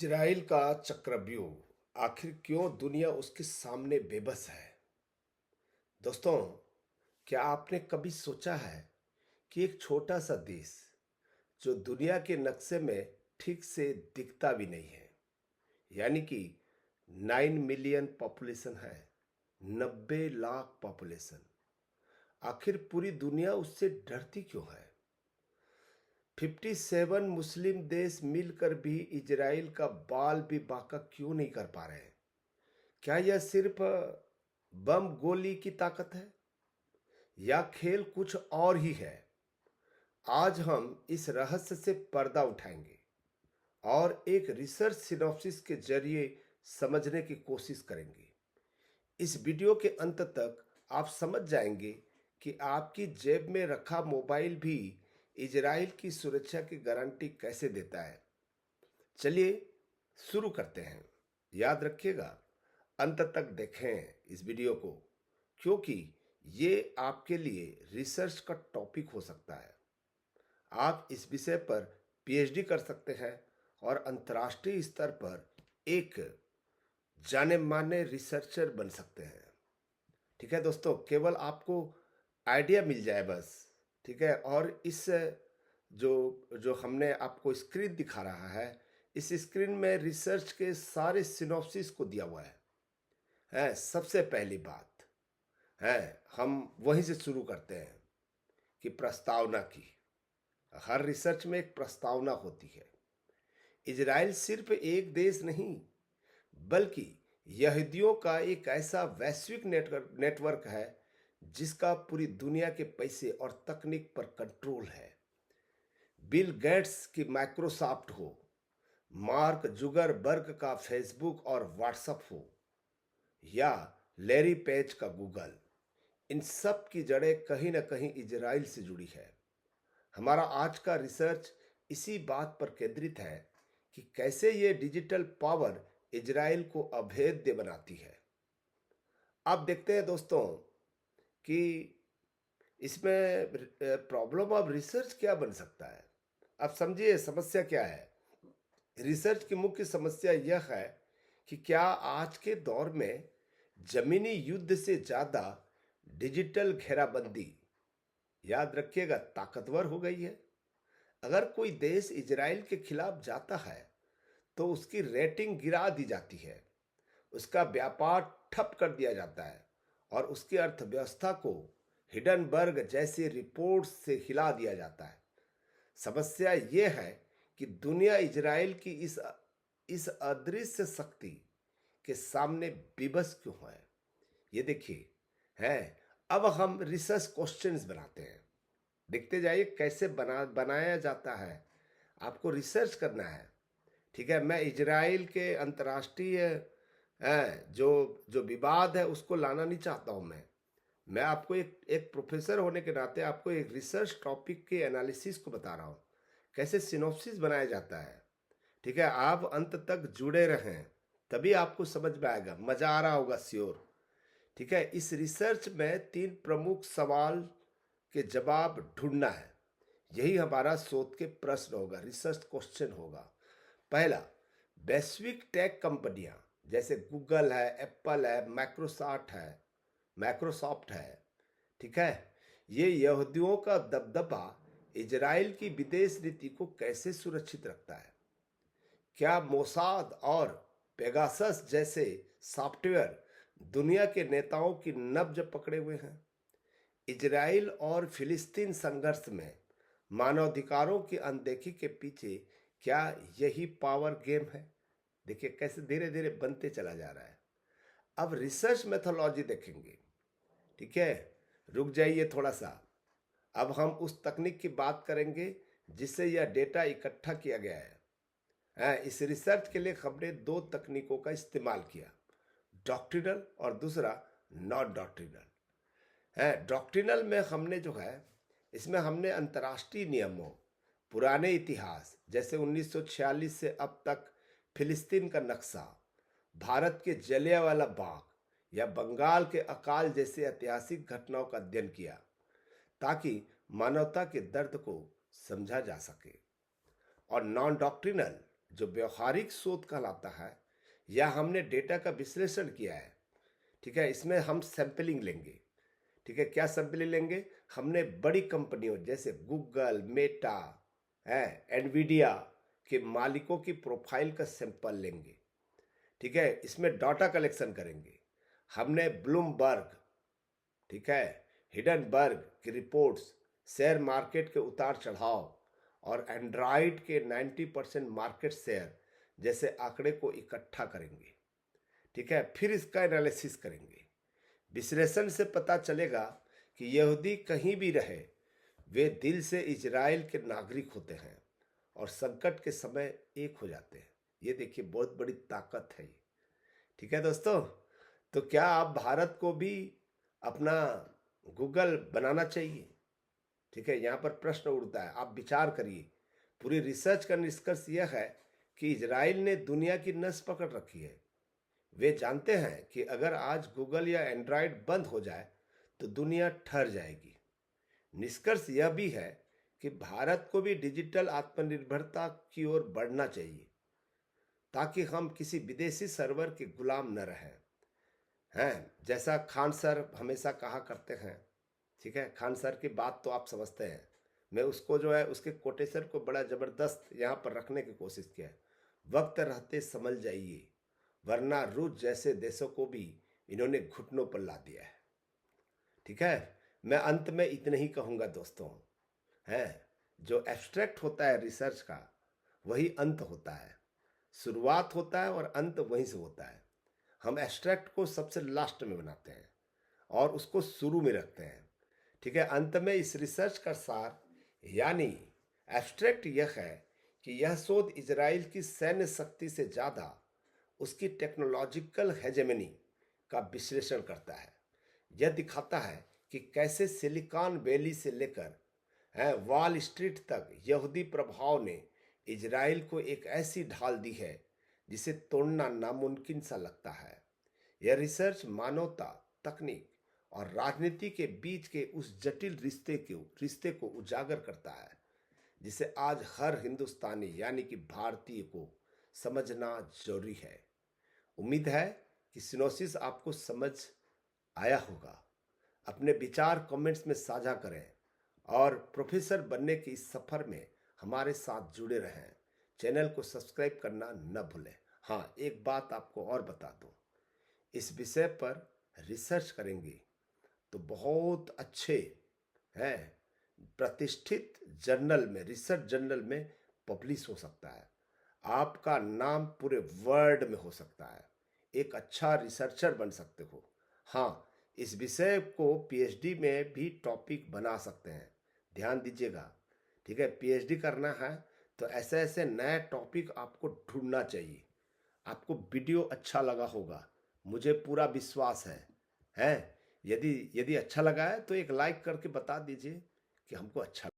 Israel का चक्रव्यूह आखिर क्यों दुनिया उसके सामने बेबस है। दोस्तों, क्या आपने कभी सोचा है कि एक छोटा सा देश जो दुनिया के नक्शे में ठीक से दिखता भी नहीं है, यानी कि 9 मिलियन पॉपुलेशन है, 90 लाख पॉपुलेशन, आखिर पूरी दुनिया उससे डरती क्यों है। 57 मुस्लिम देश मिलकर भी इजराइल का बाल भी बाका क्यों नहीं कर पा रहे हैं। क्या यह सिर्फ बम गोली की ताकत है या खेल कुछ और ही है। आज हम इस रहस्य से पर्दा उठाएंगे और एक रिसर्च सिनॉप्सिस के जरिए समझने की कोशिश करेंगे। इस वीडियो के अंत तक आप समझ जाएंगे कि आपकी जेब में रखा मोबाइल भी इजराइल की सुरक्षा की गारंटी कैसे देता है। चलिए शुरू करते हैं। याद रखिएगा, अंत तक देखें इस वीडियो को, क्योंकि ये आपके लिए रिसर्च का टॉपिक हो सकता है। आप इस विषय पर पीएचडी कर सकते हैं और अंतर्राष्ट्रीय स्तर पर एक जाने माने रिसर्चर बन सकते हैं। ठीक है दोस्तों, केवल आपको आइडिया मिल जाए बस। ठीक है, और इस जो जो हमने आपको स्क्रीन दिखा रहा है, इस स्क्रीन में रिसर्च के सारे सिनॉप्सिस को दिया हुआ है। सबसे पहली बात है, हम वहीं से शुरू करते हैं कि प्रस्तावना की। हर रिसर्च में एक प्रस्तावना होती है। इजराइल सिर्फ एक देश नहीं, बल्कि यहूदियों का एक ऐसा वैश्विक नेटवर्क है जिसका पूरी दुनिया के पैसे और तकनीक पर कंट्रोल है। बिल गेट्स की माइक्रोसॉफ्ट हो, मार्क जुगरबर्ग का फेसबुक और व्हाट्सएप हो, या लैरी पेज का गूगल, इन सब की जड़ें कहीं ना कहीं इजराइल से जुड़ी है। हमारा आज का रिसर्च इसी बात पर केंद्रित है कि कैसे ये डिजिटल पावर इजराइल को अभेद्य बनाती है। अब देखते हैं दोस्तों कि इसमें प्रॉब्लम ऑफ रिसर्च क्या बन सकता है। अब समझिए समस्या क्या है। रिसर्च की मुख्य समस्या यह है कि क्या आज के दौर में जमीनी युद्ध से ज्यादा डिजिटल घेराबंदी, याद रखिएगा, ताकतवर हो गई है। अगर कोई देश इजराइल के खिलाफ जाता है तो उसकी रेटिंग गिरा दी जाती है, उसका व्यापार ठप कर दिया जाता है और उसकी अर्थव्यवस्था को हिडनबर्ग जैसी रिपोर्ट से हिला दिया जाता है। समस्या यह है कि दुनिया इजराइल की इस अदृश्य शक्ति के सामने विवश क्यों है। ये देखिए है। अब हम रिसर्च क्वेश्चंस बनाते हैं। देखते जाइए कैसे बनाया जाता है। आपको रिसर्च करना है। ठीक है, मैं इजराइल के अंतर्राष्ट्रीय जो जो विवाद है उसको लाना नहीं चाहता हूं। मैं आपको एक प्रोफेसर होने के नाते आपको एक रिसर्च टॉपिक के एनालिसिस को बता रहा हूं, कैसे सिनॉप्सिस बनाया जाता है। ठीक है, आप अंत तक जुड़े रहें, तभी आपको समझ में आएगा, मजा आ रहा होगा श्योर। ठीक है, इस रिसर्च में 3 प्रमुख सवाल के जवाब ढूंढना है। यही हमारा शोध के प्रश्न होगा, रिसर्च क्वेश्चन होगा। पहला, वैश्विक टेक कंपनियां जैसे गूगल है, एप्पल है, माइक्रोसॉफ्ट है, ठीक है, ये यहूदियों का दबदबा इजराइल की विदेश नीति को कैसे सुरक्षित रखता है। क्या मोसाद और पेगासस जैसे सॉफ्टवेयर दुनिया के नेताओं की नब्ज पकड़े हुए हैं। इजराइल और फिलिस्तीन संघर्ष में मानवाधिकारों की अनदेखी के पीछे क्या यही पावर गेम है। देखिए कैसे धीरे धीरे बनते चला जा रहा है। अब रिसर्च मेथोलॉजी देखेंगे। ठीक है, रुक जाइए थोड़ा सा। अब हम उस तकनीक की बात करेंगे जिससे यह डेटा इकट्ठा किया गया है। इस रिसर्च के लिए हमने 2 तकनीकों का इस्तेमाल किया, डॉक्ट्रिनल और दूसरा नॉन डॉक्ट्रिनल। डॉक्ट्रिनल में हमने जो है, इसमें हमने अंतर्राष्ट्रीय नियमों, पुराने इतिहास जैसे 1946 से अब तक फिलिस्तीन का नक्शा, भारत के जलियांवाला बाग या बंगाल के अकाल जैसे ऐतिहासिक घटनाओं का अध्ययन किया ताकि मानवता के दर्द को समझा जा सके। और नॉन डॉक्ट्रिनल जो व्यवहारिक शोध कहलाता है, या हमने डेटा का विश्लेषण किया है। ठीक है, इसमें हम सैंपलिंग लेंगे। ठीक है, क्या सैंपलिंग लेंगे? हमने बड़ी कंपनियों जैसे गूगल, मेटा, है, एनवीडिया के मालिकों की प्रोफाइल का सैंपल लेंगे। ठीक है, इसमें डाटा कलेक्शन करेंगे। हमने ब्लूमबर्ग, ठीक है, हिडनबर्ग की रिपोर्ट्स, शेयर मार्केट के उतार चढ़ाव और एंड्रॉयड के 90% मार्केट शेयर जैसे आंकड़े को इकट्ठा करेंगे। ठीक है, फिर इसका एनालिसिस करेंगे। विश्लेषण से पता चलेगा कि यहूदी कहीं भी रहे, वे दिल से इजराइल के नागरिक होते हैं और संकट के समय एक हो जाते हैं। ये देखिए, बहुत बड़ी ताकत है ये। ठीक है दोस्तों, तो क्या आप भारत को भी अपना गूगल बनाना चाहिए? ठीक है, यहाँ पर प्रश्न उठता है, आप विचार करिए। पूरी रिसर्च का निष्कर्ष यह है कि इजराइल ने दुनिया की नस पकड़ रखी है। वे जानते हैं कि अगर आज गूगल या एंड्रॉयड बंद हो जाए तो दुनिया ठहर जाएगी। निष्कर्ष यह भी है कि भारत को भी डिजिटल आत्मनिर्भरता की ओर बढ़ना चाहिए, ताकि हम किसी विदेशी सर्वर के गुलाम न रहें। हैं, जैसा खान सर हमेशा कहा करते हैं। ठीक है, खान सर की बात तो आप समझते हैं। मैं उसको जो है उसके कोटेशन को बड़ा ज़बरदस्त यहाँ पर रखने की कोशिश किया है। वक्त रहते समझ जाइए, वरना रूस जैसे देशों को भी इन्होंने घुटनों पर ला दिया है। ठीक है, मैं अंत में इतने ही कहूँगा दोस्तों, है, जो एब्स्ट्रैक्ट होता है रिसर्च का, वही अंत होता है। शुरुआत होता है और अंत वहीं से होता है। हम एब्स्ट्रैक्ट को सबसे लास्ट में बनाते हैं और उसको शुरू में रखते हैं। ठीक है, अंत में इस रिसर्च का सार यानी एब्स्ट्रैक्ट यह है कि यह शोध इजराइल की सैन्य शक्ति से ज़्यादा उसकी टेक्नोलॉजिकल हेजेमनी का विश्लेषण करता है। यह दिखाता है कि कैसे सिलिकॉन वैली से लेकर वॉल स्ट्रीट तक यहूदी प्रभाव ने इजराइल को एक ऐसी ढाल दी है जिसे तोड़ना नामुमकिन सा लगता है। यह रिसर्च मानवता, तकनीक और राजनीति के बीच के उस जटिल रिश्ते को उजागर करता है, जिसे आज हर हिंदुस्तानी यानी कि भारतीय को समझना जरूरी है। उम्मीद है कि सिनोसिस आपको समझ आया होगा। अपने विचार कमेंट्स में साझा करें और प्रोफेसर बनने के इस सफ़र में हमारे साथ जुड़े रहें। चैनल को सब्सक्राइब करना न भूलें। हाँ, एक बात आपको और बता दूं, इस विषय पर रिसर्च करेंगे तो बहुत अच्छे हैं प्रतिष्ठित जर्नल में, रिसर्च जर्नल में पब्लिश हो सकता है। आपका नाम पूरे वर्ल्ड में हो सकता है। एक अच्छा रिसर्चर बन सकते हो। हाँ, इस विषय को पीएचडी में भी टॉपिक बना सकते हैं। ध्यान दीजिएगा। ठीक है, पीएचडी करना है तो ऐसे ऐसे नए टॉपिक आपको ढूंढना चाहिए। आपको वीडियो अच्छा लगा होगा, मुझे पूरा विश्वास है। हैं, यदि अच्छा लगा है तो एक लाइक करके बता दीजिए कि हमको अच्छा